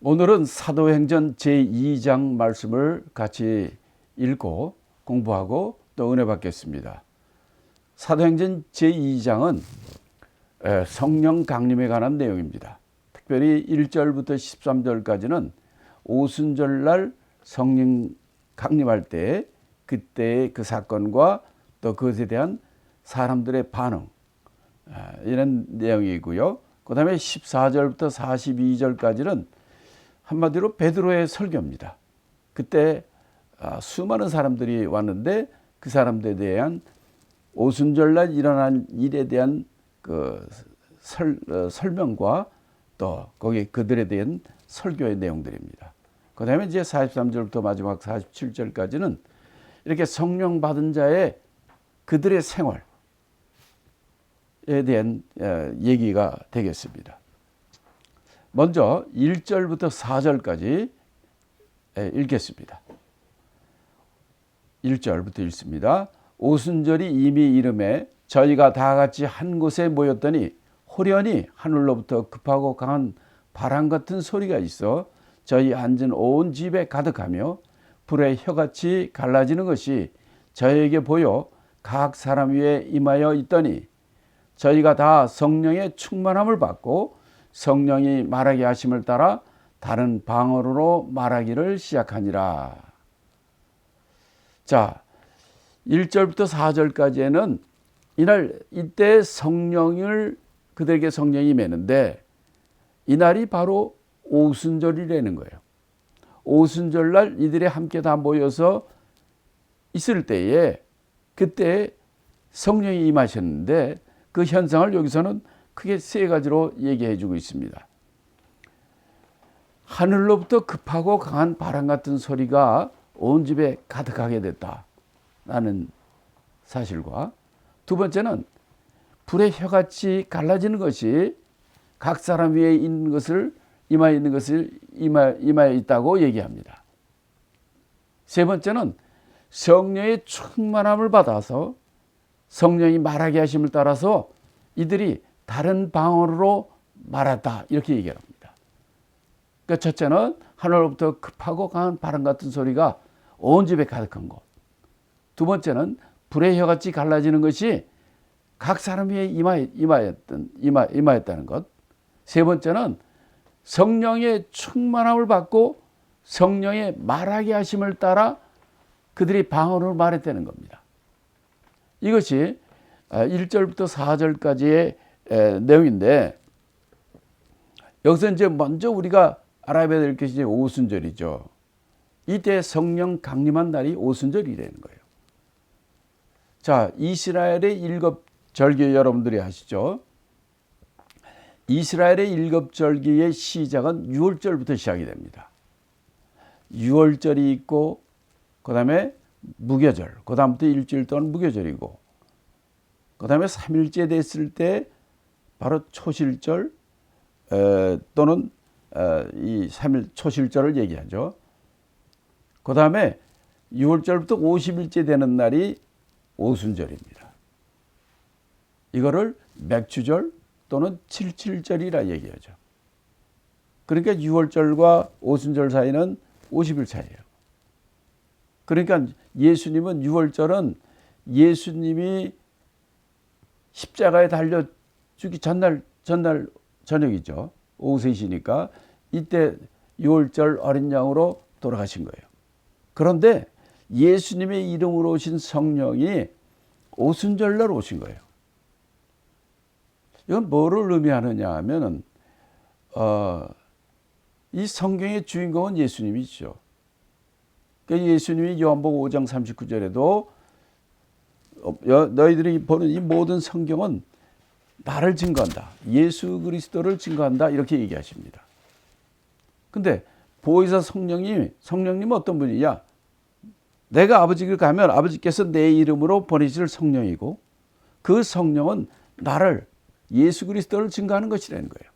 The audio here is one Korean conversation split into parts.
오늘은 사도행전 제2장 말씀을 같이 읽고 공부하고 또 은혜 받겠습니다. 사도행전 제2장은 성령 강림에 관한 내용입니다. 특별히 1절부터 13절까지는 오순절날 성령 강림할 때 그때의 그 사건과 또 그것에 대한 사람들의 반응, 이런 내용이고요. 그 다음에 14절부터 42절까지는 한마디로 베드로의 설교입니다. 그때 수많은 사람들이 왔는데 그 사람들에 대한 오순절날 일어난 일에 대한 그 설명과 또 거기 그들에 대한 설교의 내용들입니다. 그 다음에 이제 43절부터 마지막 47절까지는 이렇게 성령 받은 자의 그들의 생활에 대한 얘기가 되겠습니다. 먼저 1절부터 4절까지 읽겠습니다. 1절부터 읽습니다. 오순절이 이미 이름에 저희가 다 같이 한 곳에 모였더니 호련히 하늘로부터 급하고 강한 바람 같은 소리가 있어 저희 앉은 온 집에 가득하며 불의 혀같이 갈라지는 것이 저희에게 보여 각 사람 위에 임하여 있더니 저희가 다 성령의 충만함을 받고 성령이 말하게 하심을 따라 다른 방언으로 말하기를 시작하니라. 자, 1절부터 4절까지는 이때 그들에게 성령이 임했는데 이날이 바로 오순절이라는 거예요. 오순절날 이들이 함께 다 모여서 있을 때에 그때 성령이 임하셨는데 그 현상을 여기서는 크게 세 가지로 얘기해 주고 있습니다. 하늘로부터 급하고 강한 바람 같은 소리가 온 집에 가득하게 됐다라는 사실과, 두 번째는 불의 혀같이 갈라지는 것이 각 사람 위에 있는 것을 임하여 있다고 얘기합니다. 세 번째는 성령의 충만함을 받아서 성령이 말하게 하심을 따라서 이들이 다른 방언으로 말했다, 이렇게 얘기합니다. 그러니까 첫째는 하늘로부터 급하고 강한 바람 같은 소리가 온 집에 가득한 것. 두 번째는 불의 혀같이 갈라지는 것이 각 사람 위에 임하였다는 것. 세 번째는 성령의 충만함을 받고 성령의 말하게 하심을 따라 그들이 방언으로 말했다는 겁니다. 이것이 1절부터 4절까지의 내용인데, 여기서 이제 먼저 우리가 알아야 될 것이 오순절이죠. 이때 성령 강림한 날이 오순절이라는 거예요. 자, 이스라엘의 일곱절기 여러분들이 아시죠? 이스라엘의 일곱절기의 시작은 6월절부터 시작이 됩니다. 6월절이 있고 그 다음에 무교절, 그 다음부터 일주일 동안 무교절이고, 그 다음에 3일째 됐을 때 바로 초실절 또는 이 3일 초실절을 얘기하죠. 그 다음에 6월절부터 50일째 되는 날이 오순절입니다. 이거를 맥주절 또는 칠칠절이라 얘기하죠. 그러니까 6월절과 오순절 사이는 50일 차이예요. 그러니까 예수님은 6월절은 예수님이 십자가에 달려 죽기 전날 저녁이죠. 오후 3시니까 이때 6월절 어린 양으로 돌아가신 거예요. 그런데 예수님의 이름으로 오신 성령이 오순절날 오신 거예요. 이건 뭐를 의미하느냐 하면은 이 성경의 주인공은 예수님이죠. 그러니까 예수님이 요한복음 5장 39절에도 너희들이 보는 이 모든 성경은 나를 증거한다, 예수 그리스도를 증거한다, 이렇게 얘기하십니다. 근데 보혜사 성령님은 어떤 분이냐? 내가 아버지를 가면 아버지께서 내 이름으로 보내실 성령이고 그 성령은 나를, 예수 그리스도를 증거하는 것이라는 거예요.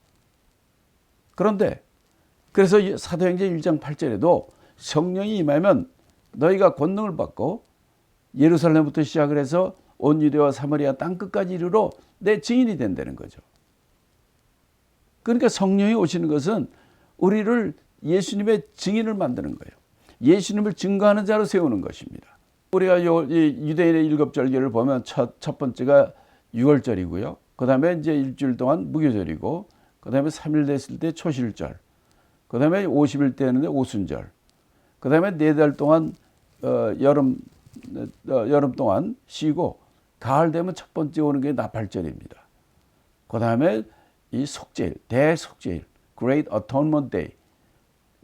그런데 그래서 사도행전 1장 8절에도 성령이 임하면 너희가 권능을 받고 예루살렘부터 시작을 해서 온 유대와 사마리아 땅끝까지 이르러 내 증인이 된다는 거죠. 그러니까 성령이 오시는 것은 우리를 예수님의 증인을 만드는 거예요. 예수님을 증거하는 자로 세우는 것입니다. 우리가 유대인의 일곱절기를 보면 첫 번째가 유월절이고요. 그 다음에 이제 일주일 동안 무교절이고, 그 다음에 3일 됐을 때 초실절, 그 다음에 50일 되는데 오순절, 그 다음에 4달 동안 여름 동안 쉬고, 가을 되면 첫 번째 오는 게 나팔절입니다. 그 다음에 이 속죄일, 대속죄일, Great Atonement Day,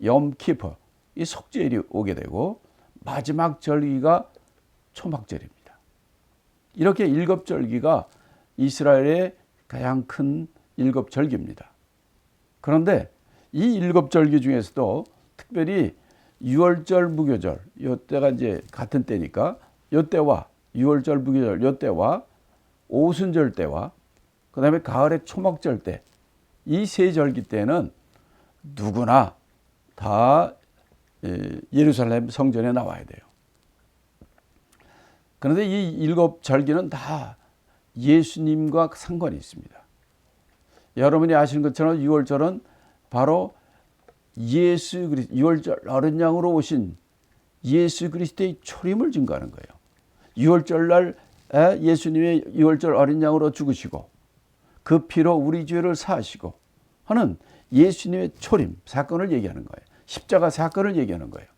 염키퍼, 이 속죄일이 오게 되고, 마지막 절기가 초막절입니다. 이렇게 일곱 절기가 이스라엘의 가장 큰 일곱 절기입니다. 그런데 이 일곱 절기 중에서도 특별히 유월절, 무교절, 이때가 이제 같은 때니까 이때와 유월절, 무교절 이때와 오순절 때와 그 다음에 가을의 초막절 때, 이 세 절기 때는 누구나 다 예루살렘 성전에 나와야 돼요. 그런데 이 일곱 절기는 다 예수님과 상관이 있습니다. 여러분이 아시는 것처럼 유월절은 바로 예수 그리스도, 유월절 어린 양으로 오신 예수 그리스도의 초림을 증거하는 거예요. 유월절날 예수님의 유월절 어린 양으로 죽으시고 그 피로 우리 죄를 사하시고 하는 예수님의 초림 사건을 얘기하는 거예요. 십자가 사건을 얘기하는 거예요.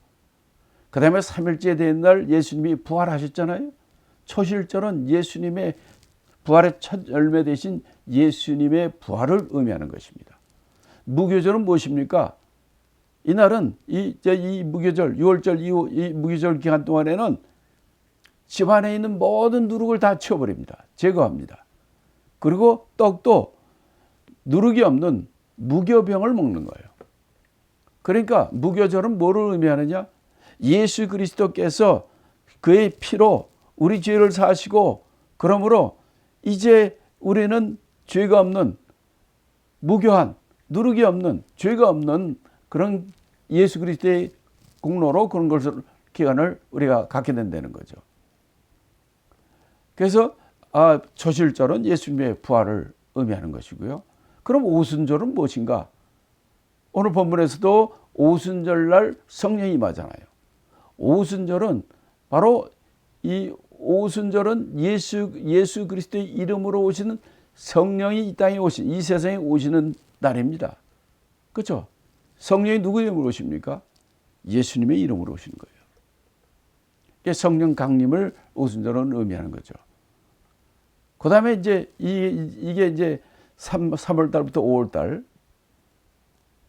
그 다음에 3일째 된 날 예수님이 부활하셨잖아요. 초실절은 예수님의 부활의 첫 열매 되신 예수님의 부활을 의미하는 것입니다. 무교절은 무엇입니까? 이날은 이 무교절, 6월절 이후 이 무교절 기간 동안에는 집안에 있는 모든 누룩을 다 치워버립니다. 제거합니다. 그리고 떡도 누룩이 없는 무교병을 먹는 거예요. 그러니까 무교절은 뭐를 의미하느냐? 예수 그리스도께서 그의 피로 우리 죄를 사하시고, 그러므로 이제 우리는 죄가 없는, 무교한, 누룩이 없는, 죄가 없는 그런 예수 그리스도의 공로로 그런 것을 기간을 우리가 갖게 된다는 거죠. 그래서 초실절은 예수님의 부활을 의미하는 것이고요. 그럼 오순절은 무엇인가? 오늘 본문에서도 오순절날 성령이 임하잖아요. 오순절은 바로 이 오순절은 예수 그리스도의 이름으로 오시는 성령이 이 땅에 이 세상에 오시는 날입니다. 그렇죠? 성령이 누구 이름으로 오십니까? 예수님의 이름으로 오시는 거예요. 성령 강림을 오순절은 의미하는 거죠. 그 다음에 이제 이게 이제 3월 달부터 5월 달,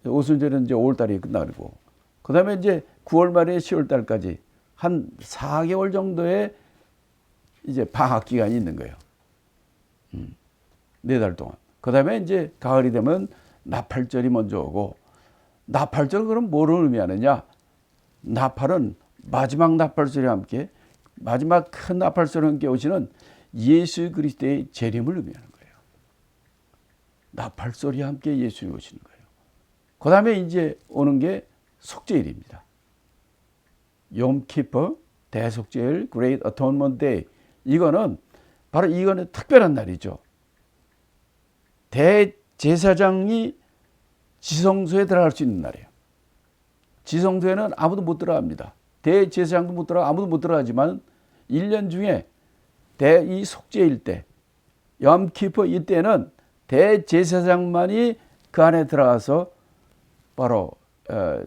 오순절은 이제 5월 달이 끝나고, 그 다음에 이제 9월 말에 10월 달까지 한 4개월 정도의 이제 방학 기간이 있는 거예요. 4달 동안. 그 다음에 이제 가을이 되면 나팔절이 먼저 오고, 나팔절은 그럼 뭐를 의미하느냐? 나팔은 마지막 나팔소리와 함께, 마지막 큰 나팔소리와 함께 오시는 예수 그리스도의 재림을 의미하는 거예요. 나팔소리와 함께 예수님이 오시는 거예요. 그 다음에 이제 오는 게 속죄일입니다. 염키퍼, 대속죄일, Great Atonement Day. 이거는 특별한 날이죠. 대제사장이 지성소에 들어갈 수 있는 날이에요. 지성소에는 아무도 못 들어갑니다. 대제사장도 못 들어가, 아무도 못 들어가지만 1년 중에 이 속죄일 때, 염키퍼 이때는 대제사장만이 그 안에 들어가서 바로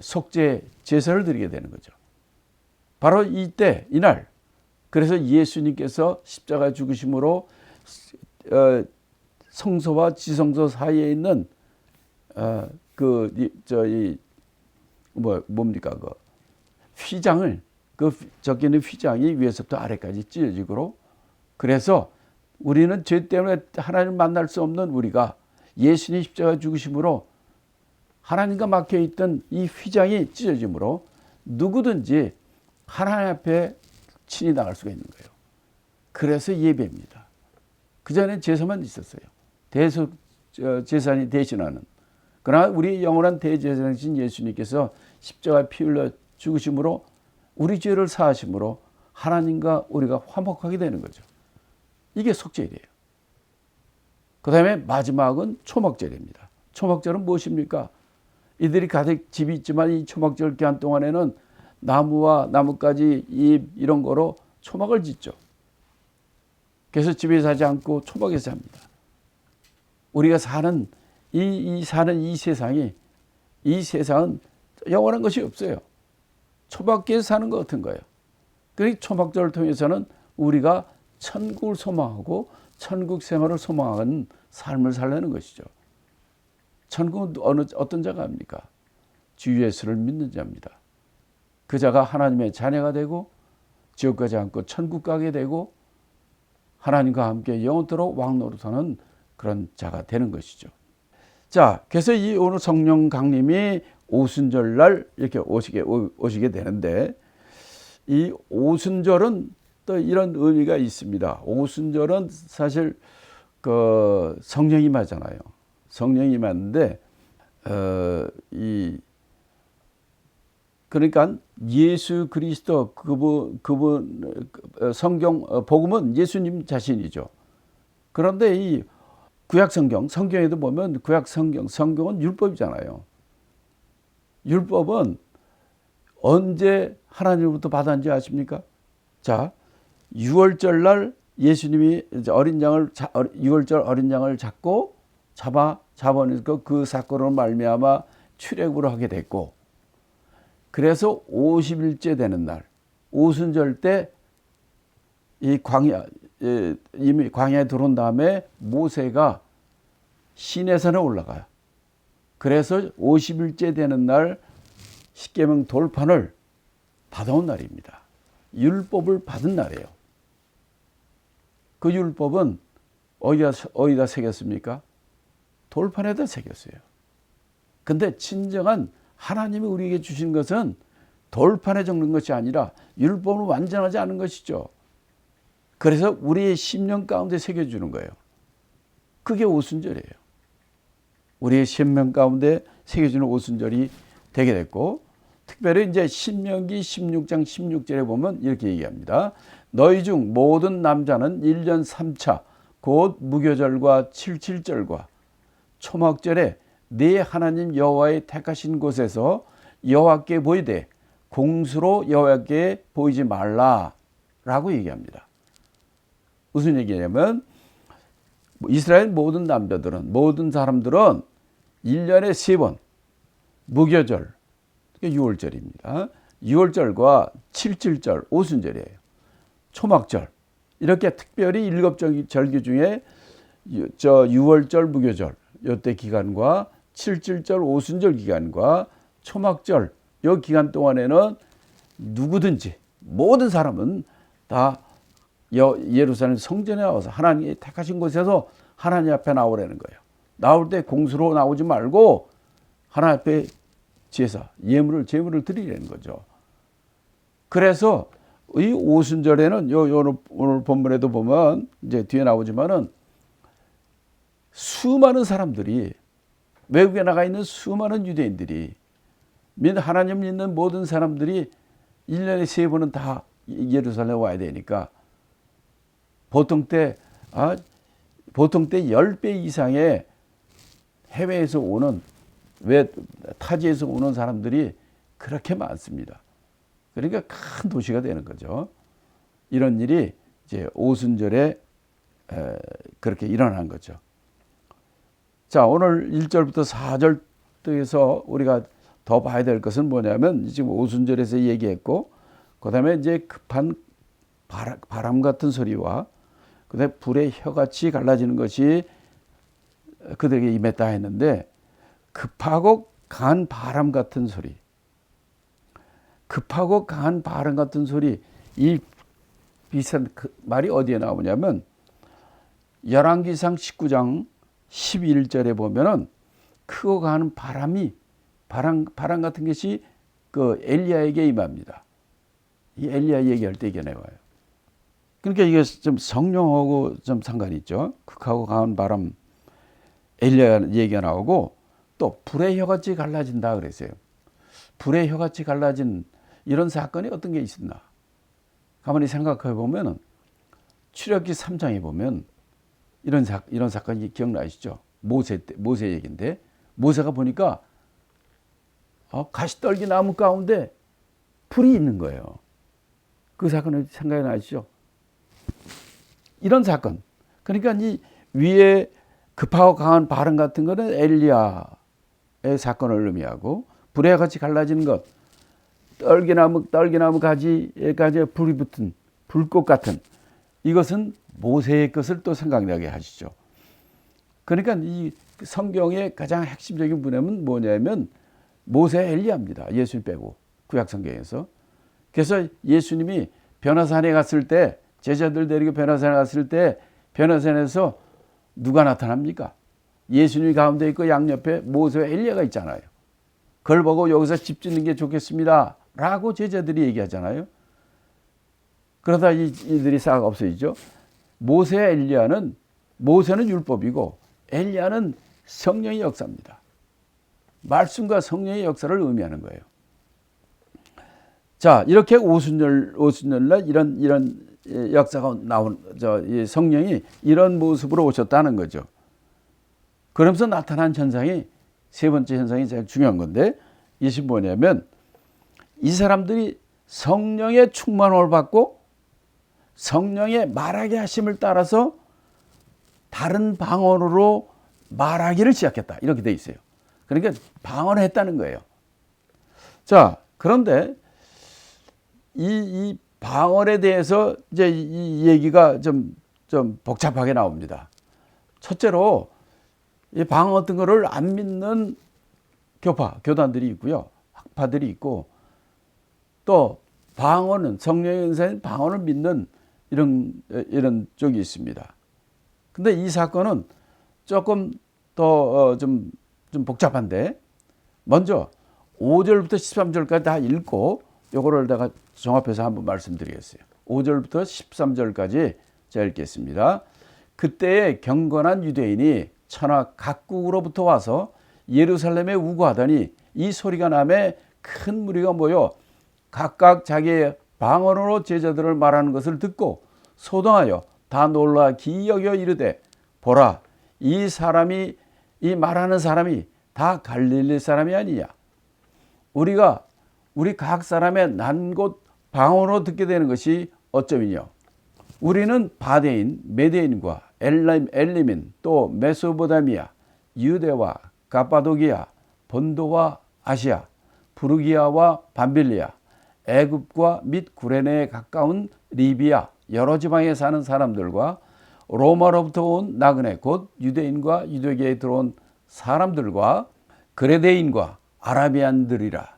속죄 제사를 드리게 되는 거죠. 바로 이때, 이날, 그래서 예수님께서 십자가 죽으심으로 성소와 지성소 사이에 있는 휘장을, 적혀있는 휘장이 위에서부터 아래까지 찢어지고, 그래서 우리는 죄 때문에 하나님을 만날 수 없는 우리가 예수님 십자가 죽으심으로 하나님과 막혀있던 이 휘장이 찢어짐으로 누구든지 하나님 앞에 친히 나갈 수가 있는 거예요. 그래서 예배입니다. 그전엔 제사만 있었어요. 제사장이 대신하는. 그러나 우리 영원한 대제사장이신 예수님께서 십자가에 피 흘려 죽으심으로 우리 죄를 사하심으로 하나님과 우리가 화목하게 되는 거죠. 이게 속죄일이에요. 그 다음에 마지막은 초막절입니다. 초막절은 무엇입니까? 이들이 가득 집이 있지만 이 초막절 기간 동안에는 나무와 나뭇가지, 잎 이런 거로 초막을 짓죠. 그래서 집에 사지 않고 초막에서 삽니다. 우리가 사는 이 세상은 영원한 것이 없어요. 초막기에서 사는 것 같은 거예요. 그러니 초막절을 통해서는 우리가 천국을 소망하고 천국 생활을 소망하는 삶을 살려는 것이죠. 천국은 어떤 자가 합니까? 주 예수를 믿는 자입니다. 그 자가 하나님의 자녀가 되고 지옥 가지 않고 천국 가게 되고 하나님과 함께 영원토록 왕노릇하는 그런 자가 되는 것이죠. 자, 그래서 이 오늘 성령 강림이 오순절날 이렇게 오시게 되는데, 이 오순절은 또 이런 의미가 있습니다. 오순절은 사실 그 성령이 임하잖아요. 성령이 임하는데 그러니까 예수 그리스도 그분 성경 복음은 예수님 자신이죠. 그런데 이 구약 성경에도 보면 구약 성경은 율법이잖아요. 율법은 언제 하나님으로부터 받았는지 아십니까? 자, 6월절 날 예수님이 유월절 어린 양을 잡아내서 그 사건으로 말미암아 출애굽을 하게 됐고, 그래서 50일째 되는 날 오순절 때 이 이미 광야에 들어온 다음에 모세가 시내산에 올라가요. 그래서 50일째 되는 날 십계명 돌판을 받아온 날입니다. 율법을 받은 날이에요. 그 율법은 어디다 새겼습니까? 돌판에다 새겼어요. 근데 진정한 하나님이 우리에게 주신 것은 돌판에 적는 것이 아니라 율법을 완전하지 않은 것이죠. 그래서 우리의 심령 가운데 새겨주는 거예요. 그게 오순절이에요. 우리의 심령 가운데 새겨주는 오순절이 되게 됐고, 특별히 이제 신명기 16장 16절에 보면 이렇게 얘기합니다. 너희 중 모든 남자는 1년 3차 곧 무교절과 칠칠절과 초막절에 네 하나님 여호와의 택하신 곳에서 여호와께 보이되 공수로 여호와께 보이지 말라라고 얘기합니다. 무슨 얘기냐면 이스라엘 모든 사람들은 1년에 3번 무교절, 6월절입니다. 6월절과 칠칠절, 오순절이에요. 초막절, 이렇게 특별히 7절기 중에 6월절 무교절 이때 기간과 칠칠절 오순절 기간과 초막절 이 기간 동안에는 누구든지 모든 사람은 다 예루살렘 성전에 나와서 하나님이 택하신 곳에서 하나님 앞에 나오라는 거예요. 나올 때 공수로 나오지 말고 하나님 앞에 제사, 제물을 드리라는 거죠. 그래서 이 오순절에는 오늘 본문에도 보면 이제 뒤에 나오지만은 수많은 사람들이, 외국에 나가 있는 수많은 유대인들이, 하나님 믿는 모든 사람들이 1년에 3번은 다 예루살렘에 와야 되니까 보통 때 10배 이상의 해외에서 오는, 타지에서 오는 사람들이 그렇게 많습니다. 그러니까 큰 도시가 되는 거죠. 이런 일이 이제 오순절에 그렇게 일어난 거죠. 자, 오늘 1절부터 4절에서 우리가 더 봐야 될 것은 뭐냐면, 지금 오순절에서 얘기했고, 그 다음에 이제 급한 바람 같은 소리와 그 다음에 불의 혀같이 갈라지는 것이 그들에게 임했다 했는데, 급하고 강한 바람 같은 소리, 급하고 강한 바람 같은 소리, 이 비슷한 말이 어디에 나오냐면 열왕기상 19장 11절에 보면은 크고 강한 바람 같은 것이 그 엘리야에게 임합니다. 이 엘리야 얘기할 때 이게 나와요. 그러니까 이게 좀 성령하고 좀 상관이 있죠. 극하고 강한 바람, 엘리야 얘기가 나오고, 또 불의 혀같이 갈라진다 그랬어요. 불의 혀같이 갈라진 이런 사건이 어떤 게 있었나? 가만히 생각해 보면은 출애굽기 3장에 보면 이런 사건이 기억나시죠? 모세 얘기인데, 모세가 보니까 가시떨기 나무 가운데 불이 있는 거예요. 그 사건을 생각이 나시죠? 이런 사건. 그러니까 이 위에 급하고 강한 발음 같은 거는 엘리야의 사건을 의미하고, 불에 같이 갈라지는 것, 떨기나무 가지에 불이 붙은 불꽃 같은, 이것은 모세의 것을 또 생각나게 하시죠. 그러니까 이 성경의 가장 핵심적인 분야는 뭐냐면 모세 엘리야입니다. 예수님 빼고 구약 성경에서. 그래서 예수님이 변화산에 갔을 때, 제자들 데리고 변화산에 갔을 때 변화산에서 누가 나타납니까? 예수님이 가운데 있고 양옆에 모세와 엘리야가 있잖아요. 그걸 보고 여기서 집 짓는 게 좋겠습니다 라고 제자들이 얘기하잖아요. 그러다 이들이 싹 없어지죠. 모세와 엘리야는, 모세는 율법이고 엘리야는 성령의 역사입니다. 말씀과 성령의 역사를 의미하는 거예요. 자, 이렇게 오순절날 이런 역사가 성령이 이런 모습으로 오셨다는 거죠. 그러면서 나타난 현상이, 세 번째 현상이 제일 중요한 건데, 이것이 뭐냐면 이 사람들이 성령의 충만함을 받고 성령의 말하게 하심을 따라서 다른 방언으로 말하기를 시작했다, 이렇게 돼 있어요. 그러니까 방언을 했다는 거예요. 자, 그런데 이 방언에 대해서 이제 이 얘기가 좀 복잡하게 나옵니다. 첫째로 이 방언 같은 거를 안 믿는 교단들이 있고요, 학파들이 있고, 또 방언은, 성령의 은사인 방언을 믿는 이런 쪽이 있습니다. 근데 이 사건은 조금 더 좀 복잡한데, 먼저 5절부터 13절까지 다 읽고 요거를 내가 종합해서 한번 말씀드리겠어요. 5절부터 13절까지 제가 읽겠습니다. 그때에 경건한 유대인이 천하 각국으로부터 와서 예루살렘에 우거하더니 이 소리가 나매 큰 무리가 모여 각각 자기의 방언으로 제자들을 말하는 것을 듣고 소동하여 다 놀라 기이 여겨 이르되, 보라, 이 말하는 사람이 다 갈릴리 사람이 아니냐. 우리 각 사람의 난 곳 방언으로 듣게 되는 것이 어쩌미뇨. 우리는 바데인, 메데인과 엘리민, 또 메소포타미아, 유대와 가파도기아, 본도와 아시아, 부르기아와 밤빌리아, 애굽과 및 구레네에 가까운 리비아 여러 지방에 사는 사람들과 로마로부터 온 나그네 곧 유대인과 유대계에 들어온 사람들과 그레데인과 아라비안들이라.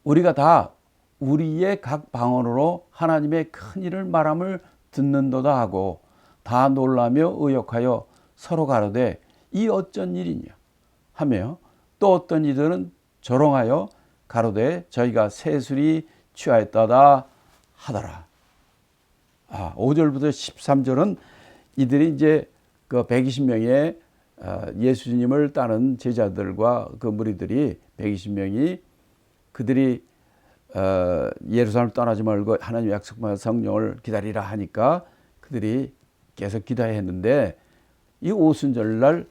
우리가 다 우리의 각 방언으로 하나님의 큰 일을 말함을 듣는도다 하고 다 놀라며 의역하여 서로 가로되 이 어쩐 일이냐 하며, 또 어떤 이들은 조롱하여 가로되 저희가 세술이 취하였다다 하더라. 5절부터 13절은 이들이 이제 그 120명의 예수님을 따른 제자들과 그 무리들이 120명이 그들이 예루살렘을 떠나지 말고 하나님 약속받은 성령을 기다리라 하니까 그들이 계속 기다려야 했는데, 이 오순절날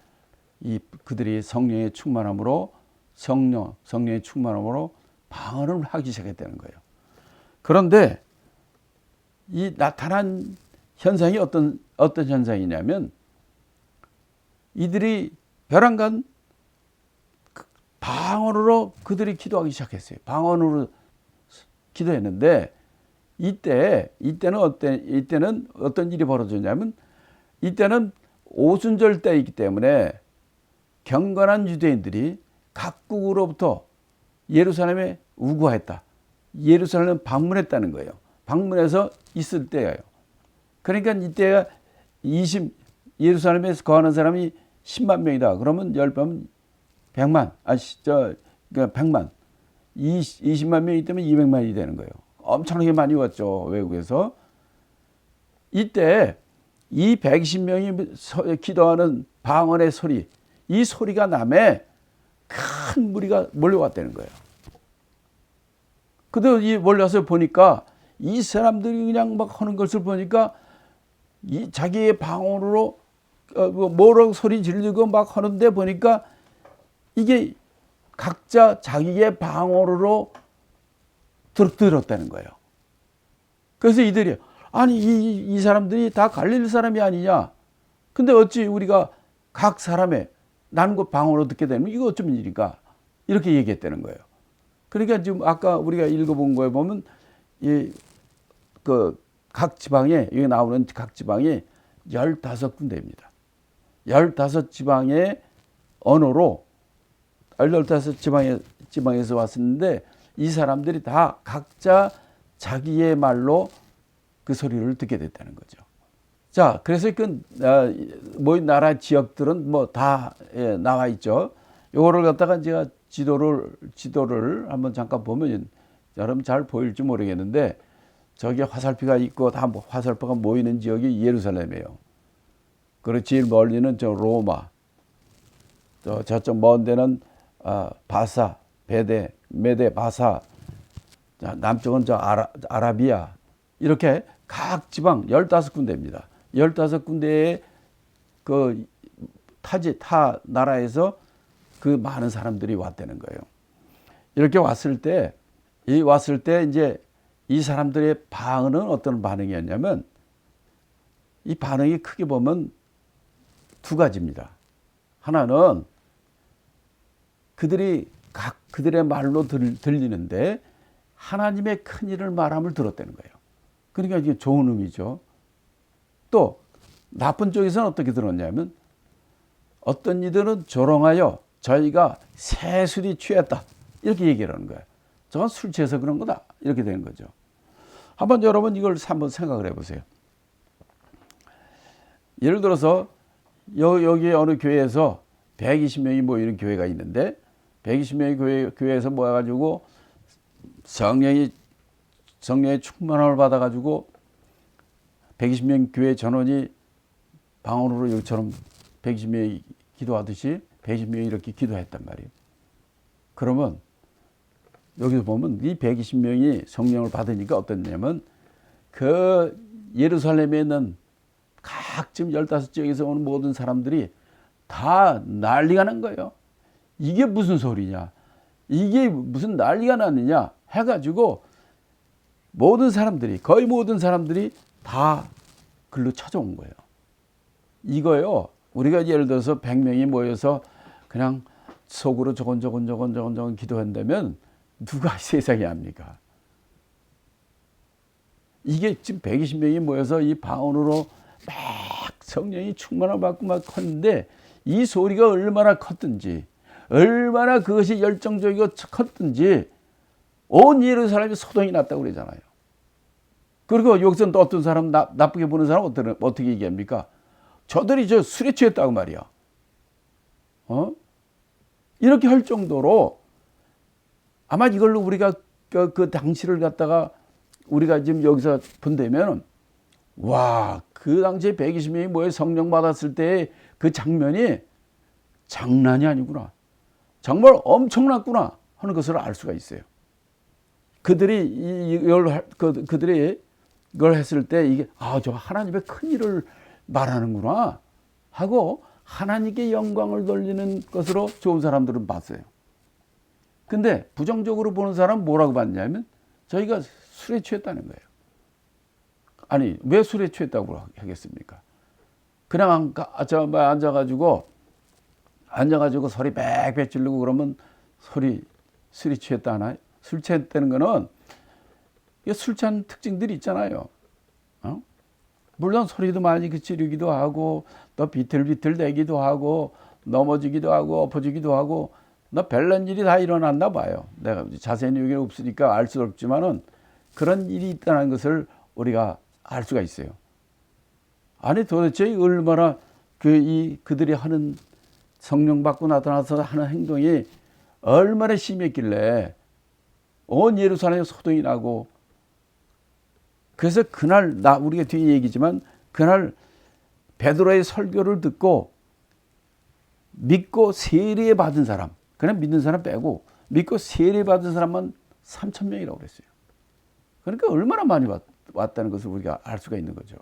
그들이 성령의 충만함으로 성령의 충만함으로 방언을 하기 시작했다는 거예요. 그런데 이 나타난 현상이 어떤 현상이냐면, 이들이 벼랑간 방언으로 그들이 기도하기 시작했어요. 방언으로 기도했는데, 이때는 어떤 일이 벌어졌냐면, 이때는 오순절 때이기 때문에 경건한 유대인들이 각국으로부터 예루살렘에 우거했다. 예루살렘 방문했다는 거예요. 방문해서 있을 때예요. 그러니까 이때가 예루살렘에서 거하는 사람이 10만 명이다. 그러면 10번 100만, 100만. 20만 명이기 때문에 200만이 되는 거예요. 엄청나게 많이 왔죠, 외국에서. 이때 이 120명이 기도하는 방언의 소리, 이 소리가 남에 큰 무리가 몰려왔다는 거예요. 그들 몰려서 보니까 이 사람들이 그냥 막 하는 것을 보니까 자기의 방언으로 뭐라고 소리 지르고 막 하는데 보니까 이게 각자 자기의 방언으로 들었다는 거예요. 그래서 이들이 아니 이 사람들이 다 갈릴리 사람이 아니냐. 근데 어찌 우리가 각 사람의 나는 방언으로 듣게 되면 이거 어쩌면 일인가. 이렇게 얘기했다는 거예요. 그러니까 지금 아까 우리가 읽어본 거에 보면 각 지방에 여기 나오는 각 지방이 15군데입니다. 15지방의 언어로 15지방에서 왔었는데 이 사람들이 다 각자 자기의 말로 그 소리를 듣게 됐다는 거죠. 자, 그래서 모인 나라 지역들은 뭐 다 나와 있죠. 요거를 갖다가 제가 지도를 한번 잠깐 보면 여러분 잘 보일지 모르겠는데 저기 화살표가 있고 다 화살표가 모이는 지역이 예루살렘이에요. 그리고 제일 멀리는 저 로마, 저쪽 먼 데는 바사, 메데, 바사, 남쪽은 저 아라비아 이렇게 각 지방 15군데입니다. 15군데의 타 나라에서 그 많은 사람들이 왔다는 거예요. 이렇게 왔을 때 이제 이 사람들의 반응은 어떤 반응이었냐면 이 반응이 크게 보면 두 가지입니다. 하나는 그들의 말로 들리는데 하나님의 큰 일을 말함을 들었다는 거예요. 그러니까 이게 좋은 의미죠. 또 나쁜 쪽에서는 어떻게 들었냐면 어떤 이들은 조롱하여 저희가 새술이 취했다 이렇게 얘기를 하는 거예요. 저건 술 취해서 그런 거다 이렇게 되는 거죠. 한번 여러분 이걸 한번 생각을 해보세요. 예를 들어서 여기 어느 교회에서 120명이 모이는 교회가 있는데 120명이 교회에서 모여가지고 성령의 충만함을 받아가지고 120명 교회 전원이 방언으로 여기처럼 120명이 기도하듯이 120명이 이렇게 기도했단 말이에요. 그러면 여기서 보면 이 120명이 성령을 받으니까 어떻냐면 그 예루살렘에 있는 각 지금 15지역에서 오는 모든 사람들이 다 난리가 난 거예요. 이게 무슨 소리냐? 이게 무슨 난리가 났느냐? 해가지고 거의 모든 사람들이 다 글로 찾아온 거예요. 이거요. 우리가 예를 들어서 100명이 모여서 그냥 속으로 저건 기도한다면 누가 세상에 합니까? 이게 지금 120명이 모여서 이 방언으로 막 성령이 충만을 받고 막 컸는데 이 소리가 얼마나 컸든지 얼마나 그것이 열정적이고 컸든지 온 예루살렘이 소동이 났다고 그러잖아요. 그리고 여기서 또 어떤 사람 나쁘게 보는 사람 어떻게 얘기합니까? 저들이 저 술에 취했다고 말이야. 이렇게 할 정도로 아마 이걸로 우리가 그 당시를 갖다가 우리가 지금 여기서 본다면 와, 그 당시에 120명이 모여 성령 받았을 때 그 장면이 장난이 아니구나. 정말 엄청났구나 하는 것을 알 수가 있어요. 그들이 이걸 했을 때 이게 저 하나님의 큰 일을 말하는구나 하고 하나님께 영광을 돌리는 것으로 좋은 사람들은 봤어요. 근데 부정적으로 보는 사람은 뭐라고 봤냐면 저희가 술에 취했다는 거예요. 아니 왜 술에 취했다고 하겠습니까? 그냥 앉아가지고 소리 빽빽 지르고 그러면 술이 취했다 하나요? 술 취했다는 거는 술 취한 특징들이 있잖아요. 물론 소리도 많이 지르기도 하고 또 비틀비틀 대기도 하고 넘어지기도 하고 엎어지기도 하고 별난 일이 다 일어났나 봐요. 내가 자세히 여기 없으니까 알 수 없지만은 그런 일이 있다는 것을 우리가 알 수가 있어요. 아니 도대체 얼마나 그들이 하는 성령 받고 나타나서 하는 행동이 얼마나 심했길래 온 예루살렘에 소동이 나고 그래서 그날 우리가 뒤에 얘기지만 그날 베드로의 설교를 듣고 믿고 세례 받은 사람 그냥 믿는 사람 빼고 믿고 세례 받은 사람만 3,000명이라고 그랬어요. 그러니까 얼마나 많이 왔다는 것을 우리가 알 수가 있는 거죠.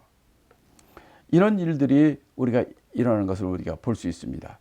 이런 일들이 우리가 일어나는 것을 우리가 볼 수 있습니다.